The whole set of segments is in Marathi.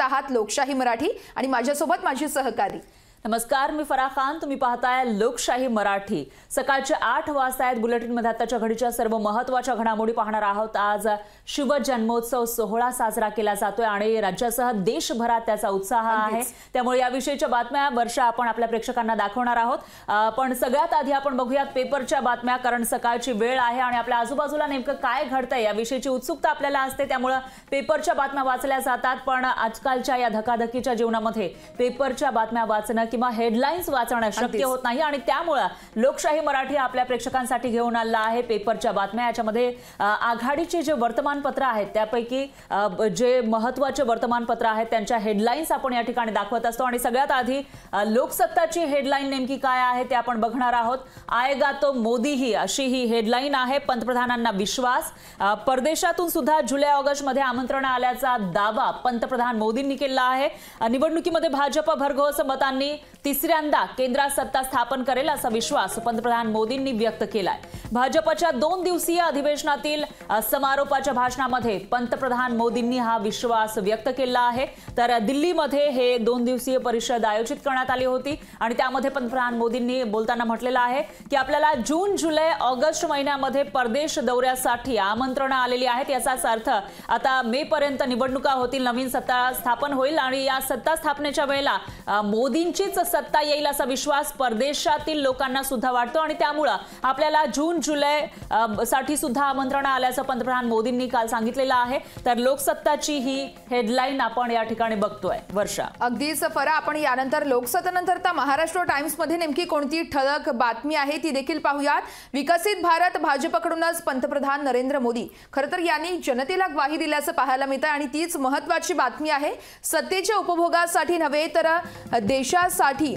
आहात लोकशाही मराठी आणि माझ्यासोबत माझी सहकारी। नमस्कार, मी फराह खान। तुम्ही पाहताय लोकशाही मराठी। सकाळचे 8 वाजता आहेत। बुलेटिन मध्ये आताच्या घडीच्या सर्व महत्त्वाच्या घडामोडी पाहणार आहोत। आज शिवजन्मोत्सव सोहळा साजरा केला जातोय आणि राज्यासह देशभरात त्याचा उत्साह आहे। त्यामुळे याविषयीच्या बातम्या वर्षा आपण आपल्या प्रेक्षकांना दाखवणार आहोत। पण सगळ्यात आधी आपण बघूयात पेपरच्या बातम्या, कारण सकाळची वेळ आहे आणि आपल्या आजूबाजूला नेमकं काय घडतंय याविषयीची उत्सुकता आपल्याला असते। त्यामुळे पेपरच्या बातम्या वाचल्या जातात, पण आजकालच्या या धकाधकीच्या जीवनामध्ये पेपरच्या बातम्या वाचणं किंवा हेडलाईन्स वाचणं शक्य होत नाही आणि त्यामुळे लोकशाही मराठी आपल्या प्रेक्षकांसाठी घेऊन आला आहे पेपरच्या बातम्या। याच्यामध्ये आघाडीचे जे वर्तमानपत्र आहेत त्यापैकी जे महत्त्वाचे वर्तमानपत्र आहेत त्यांच्या हेडलाईन्स आपण या ठिकाणी दाखवत असतो आणि सगळ्यात आधी लोकसत्ताची हेडलाईन नेमकी काय आहे ते आपण बघणार आहोत। आएगा तो मोदी ही, अशी ही हेडलाईन आहे। पंतप्रधानांना विश्वास। परदेशातून सुद्धा जुलै ऑगस्ट मध्ये आमंत्रण आल्याचा दावा पंतप्रधान मोदींनी केला आहे। निवडणुकीमध्ये भाजप भरघोस मतांनी तिसऱ्यांदा केंद्रात सत्ता स्थापन करेल असा विश्वास पंतप्रधान मोदींनी व्यक्त केलाय। भाजपच्या 2 दिवसीय अधिवेशनातील समारोपाच्या भाषणामध्ये पंतप्रधान मोदींनी हा विश्वास व्यक्त केला आहे। तर दिल्लीमध्ये हे 2 दिवसीय परिषद आयोजित करण्यात आली होती आणि त्यामध्ये पंतप्रधान मोदींनी बोलताना म्हटलेलं आहे की आपल्याला जून, जुलै, ऑगस्ट महिन्यामध्ये परदेश दौऱ्यासाठी आमंत्रण आलेली आहेत। याचाच अर्थ आता मे पर्यंत निवडणुका होतील, नवीन सत्ता स्थापन होईल आणि या सत्ता स्थापनेच्या वेळेला मोदींचीच सत्ता येईल असा विश्वास परदेशातील लोकांना सुद्धा वाटतो आणि त्यामुळे आपल्याला जून, जुलै साठी सुद्धा आमंत्रण आल्याचं पंतप्रधान मोदींनी काल सांगितलेलं आहे। तर लोकसत्ताची ही हेडलाईन आपण या ठिकाणी बघतोय वर्षा। अगदीच फरा, आपण यानंतर लोकसत्तेनंतर तर महाराष्ट्र टाइम्स मध्ये नेमकी कोणती ठळक बातमी आहे ती देखील पाहूयात। विकसित भारत भाजपकडूनच पंतप्रधान नरेंद्र मोदी, खरं तर यांनी जनतेला ग्वाही दिल्याचं पाहायला मिळतं आणि तीच महत्त्वाची बातमी आहे। सत्तेच्या उपभोगासाठी नव्हे तर देशासाठी,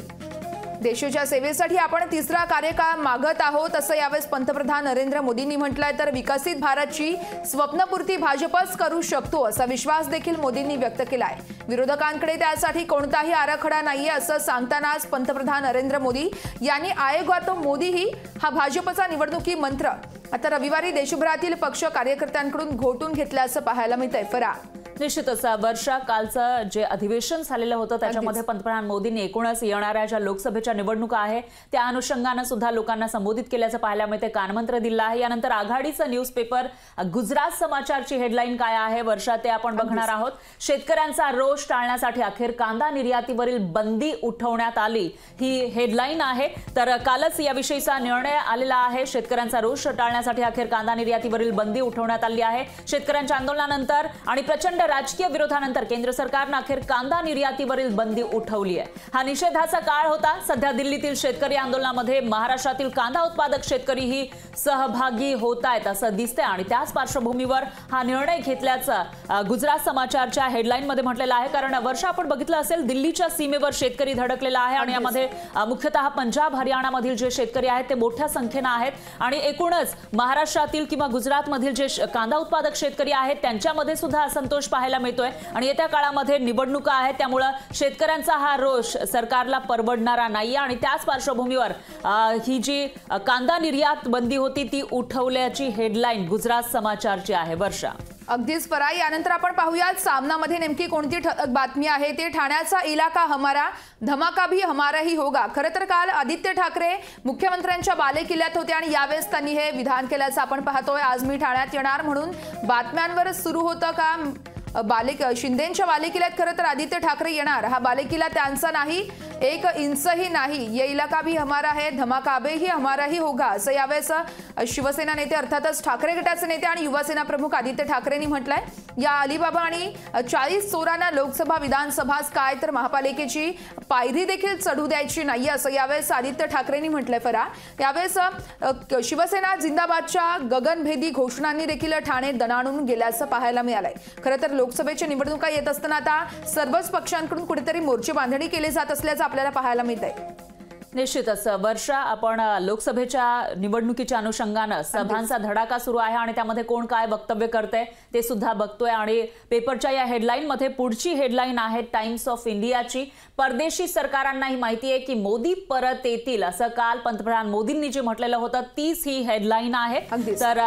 देशाच्या सेवेसाठी आपण तिसरा कार्यकाळ मागत आहोत असं यावेळेस पंतप्रधान नरेंद्र मोदींनी म्हटलंय। तर विकसित भारतची स्वप्नपूर्ती भाजपच करू शकतो असा विश्वास देखील मोदींनी व्यक्त केलाय। विरोधकांकडे त्यासाठी कोणताही आराखडा नाहीये असं सांगतानाच पंतप्रधान नरेंद्र मोदी यांनी आएगा तो मोदी ही हा भाजपचा निवडणुकी मंत्र आता रविवारी देशभरातील पक्ष कार्यकर्त्यांकडून घोटून घेतल्याचं पाहायला मिळतंय। फरा, निश्चितच वर्षा, कालचं जे अधिवेशन झालेलं होतं त्याच्यामध्ये पंतप्रधान मोदींनी एकूणच येणाऱ्या ज्या लोकसभेच्या निवडणुका आहे त्या अनुषंगाने सुद्धा लोकांना संबोधित केल्याचं पाहायला मिळते, कानमंत्र दिलं आहे। यानंतर आघाडीचं न्यूजपेपर गुजरात समाचारची हेडलाईन काय आहे वर्षा ते आपण बघणार आहोत। शेतकऱ्यांचा रोष टाळण्यासाठी अखेर कांदा निर्यातीवरील बंदी उठवण्यात आली, ही हेडलाईन आहे। तर कालच याविषयीचा निर्णय आलेला आहे। शेतकऱ्यांचा रोष टाळण्यासाठी अखेर कांदा निर्यातीवरील बंदी उठवण्यात आली आहे। शेतकऱ्यांच्या आंदोलनानंतर आणि प्रचंड राजकीय विरोधानंतर केंद्र सरकारने अखेर कांदा निर्यातीवरील बंदी उठवली आहे। हा निषेधाचा काळ होता। सध्या दिल्लीतील शेतकरी आंदोलनामध्ये महाराष्ट्रातील कांदा उत्पादक शेतकरीही सहभागी होत आहेत असं दिसतंय आणि त्याच पार्श्वभूमीवर हा निर्णय घेतल्याचं गुजरात समाचारच्या हेडलाईन मध्ये म्हटलेलं आहे। कारण वर्षा, आपण बघितलं असेल दिल्लीच्या सीमेवर शेतकरी धडकलेला आहे आणि यामध्ये मुख्यतः पंजाब, हरियाणामधील जे शेतकरी आहेत ते मोठ्या संख्येने आहेत आणि एकूणच महाराष्ट्रातील किंवा गुजरातमधील जे कांदा उत्पादक शेतकरी आहेत त्यांच्यामध्ये सुद्धा असंतोष पाहायला मिळतोय आणि येत्या काळामध्ये निवडणुका आहेत त्यामुळे शेतकऱ्यांचा हा रोष सरकारला परवडणारा नाही आणि त्याच पार्श्वभूमीवर ही जी कांदा निर्यात बंदी होती ती उठवल्याची हेडलाईन गुजरात समाचारची आहे वर्षा। अगदीच फरा, यानंतर आपण पाहूयात सामनामध्ये नेमकी कोणती ठळक बातमी आहे ते। ठाण्याचा इलाका हमारा, धमाका भी हमारा ही होगा। खरं तर काल आदित्य ठाकरे मुख्यमंत्र्यांच्या बालेकिल्ल्यात होते आणि यावेळेस त्यांनी हे विधान केल्याचं आपण पाहतोय। आज मी ठाण्यात येणार म्हणून बातम्यांवर सुरू होतं का शिंदेंच्या बालेकिल्ल्यात खरं तर आदित्य ठाकरे येणार। हा बालेकिल्ला त्यांचा नाही, 1 इंचही नाही। ये इलाका भी हमारा है, धमाका भी हमारा ही होगा असं यावेळेस शिवसेना नेते अर्थातच ठाकरे गटाचे नेते आणि युवासेना प्रमुख आदित्य ठाकरेंनी म्हटलंय। या अलिबाबा आणि 40 चोरांना लोकसभा, विधानसभाच काय तर महापालिकेची पायरी देखील चढू द्यायची नाही असं यावेळेस आदित्य ठाकरेंनी म्हटलंय। फरा, यावेळेस शिवसेना जिंदाबादच्या गगनभेदी घोषणांनी देखील ठाणे दणाणून गेल्याचं पाहायला मिळालंय। खरं तर लोकसभेच्या निवडणुका येत असताना आता सर्वच पक्षांकडून कुठेतरी मोर्चे बांधणी केली जात असल्याचं आपल्याला पाहायला मिळतंय। निश्चितच वर्षा, आपण लोकसभेच्या निवडणुकीच्या अनुषंगानं सभांचा धडाका सुरू आहे आणि त्यामध्ये कोण काय वक्तव्य करते ते सुद्धा बघतोय. आणि पेपरच्या या हेडलाईन मध्ये पुढची हेडलाईन आहे टाइम्स ऑफ इंडियाची. परदेशी सरकारांनाही माहिती आहे की मोदी परत येतील, असं काल पंतप्रधान मोदींनी जे म्हटलेलं होतं तीच ही हेडलाईन आहे. तर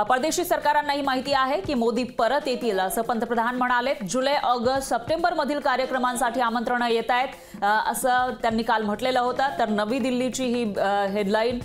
परदेशी सरकारांनाही माहिती आहे की मोदी परत येतील असं पंतप्रधान म्हणाले. जुलै, ऑगस्ट, सप्टेंबर मधील कार्यक्रमांसाठी आमंत्रण येत आहेत असं त्यांनी काल म्हटलेलं होतं. तर नवी दिल्लीची ही हेडलाईन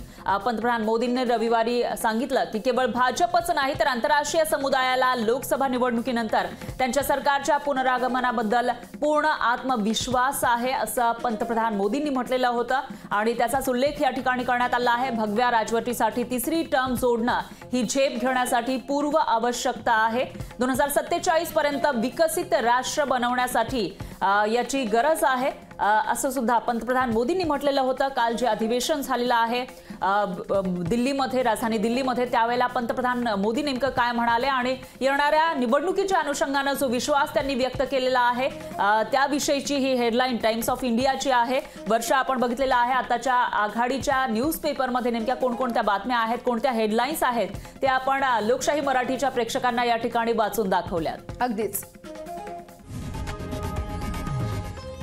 पंतप्रधान मोदींनी रविवारी सांगितलं की केवळ भाजपच नाही तर आंतरराष्ट्रीय समुदायाला लोकसभा निवडणुकीनंतर त्यांच्या सरकारच्या पुनरागमनाबद्दल पूर्ण आत्मविश्वास आहे असं पंतप्रधान मोदींनी म्हटलेलं होतं. आणि त्याचाच उल्लेख या ठिकाणी करण्यात आला आहे. भगव्या राजवटीसाठी तिसरी टर्म जोडणं ही झेप घेण्यासाठी पूर्व आवश्यकता आहे. 2047 पर्यंत विकसित राष्ट्र बनवण्यासाठी याची गरज आहे असं सुद्धा पंतप्रधान मोदींनी म्हटलेलं होतं. काल जे अधिवेशन झालेलं आहे दिल्लीमध्ये, राजधानी दिल्लीमध्ये, त्यावेळेला पंतप्रधान मोदी नेमकं काय म्हणाले आणि येणाऱ्या निवडणुकीच्या अनुषंगानं जो विश्वास त्यांनी व्यक्त केलेला आहे त्याविषयीची ही हेडलाईन टाइम्स ऑफ इंडियाची आहे. वर्षा, आपण बघितलेलं आहे आताच्या आघाडीच्या न्यूज पेपरमध्ये नेमक्या कोणकोणत्या बातम्या आहेत, कोणत्या हेडलाईन्स आहेत ते आपण लोकशाही मराठीच्या प्रेक्षकांना या ठिकाणी वाचून दाखवल्यात. अगदीच.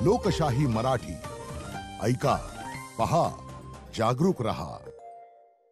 लोकशाही मराठी ऐका, पहा, जागरूक रहा.